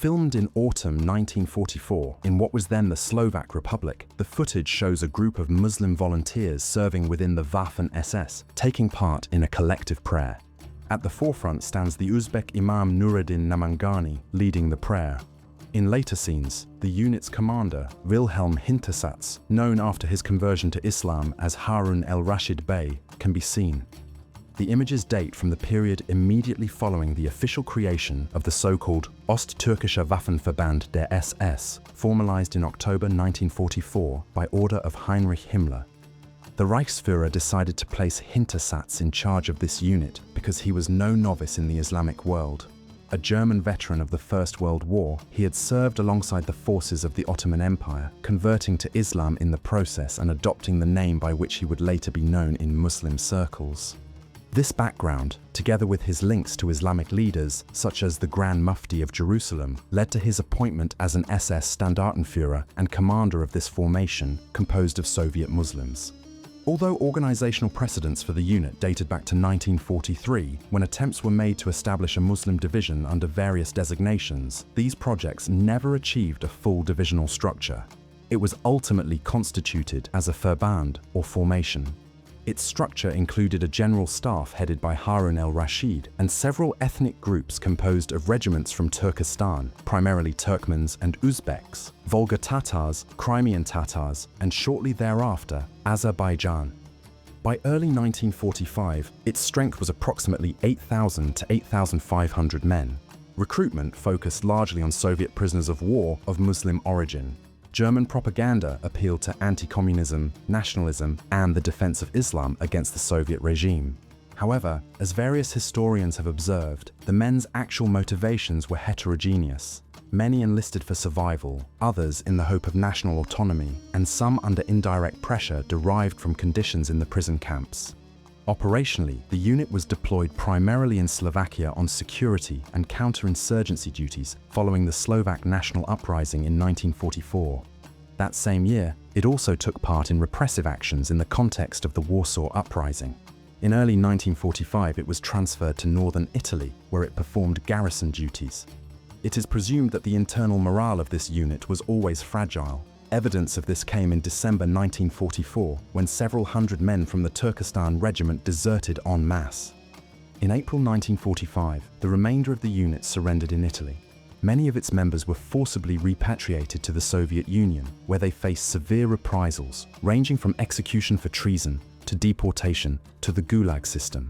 Filmed in autumn 1944 in what was then the Slovak Republic, the footage shows a group of Muslim volunteers serving within the Waffen-SS, taking part in a collective prayer. At the forefront stands the Uzbek imam Nureddin Namangani leading the prayer. In later scenes, the unit's commander, Wilhelm Hintersatz, known after his conversion to Islam as Harun el-Raschid Bey, can be seen. The images date from the period immediately following the official creation of the so-called Osttürkischer Waffen-Verband der SS, formalized in October 1944 by order of Heinrich Himmler. The Reichsführer decided to place Hintersatz in charge of this unit because he was no novice in the Islamic world. A German veteran of the First World War, he had served alongside the forces of the Ottoman Empire, converting to Islam in the process and adopting the name by which he would later be known in Muslim circles. This background, together with his links to Islamic leaders, such as the Grand Mufti of Jerusalem, led to his appointment as an SS Standartenführer and commander of this formation, composed of Soviet Muslims. Although organizational precedents for the unit dated back to 1943, when attempts were made to establish a Muslim division under various designations, these projects never achieved a full divisional structure. It was ultimately constituted as a Verband, or formation. Its structure included a general staff headed by Harun el-Raschid and several ethnic groups composed of regiments from Turkestan, primarily Turkmens and Uzbeks, Volga Tatars, Crimean Tatars, and shortly thereafter, Azerbaijan. By early 1945, its strength was approximately 8,000 to 8,500 men. Recruitment focused largely on Soviet prisoners of war of Muslim origin. German propaganda appealed to anti-communism, nationalism, and the defense of Islam against the Soviet regime. However, as various historians have observed, the men's actual motivations were heterogeneous. Many enlisted for survival, others in the hope of national autonomy, and some under indirect pressure derived from conditions in the prison camps. Operationally, the unit was deployed primarily in Slovakia on security and counterinsurgency duties following the Slovak national uprising in 1944. That same year, it also took part in repressive actions in the context of the Warsaw Uprising. In early 1945, it was transferred to northern Italy, where it performed garrison duties. It is presumed that the internal morale of this unit was always fragile. Evidence of this came in December 1944, when several hundred men from the Turkestan regiment deserted en masse. In April 1945, the remainder of the unit surrendered in Italy. Many of its members were forcibly repatriated to the Soviet Union, where they faced severe reprisals, ranging from execution for treason to deportation to the Gulag system.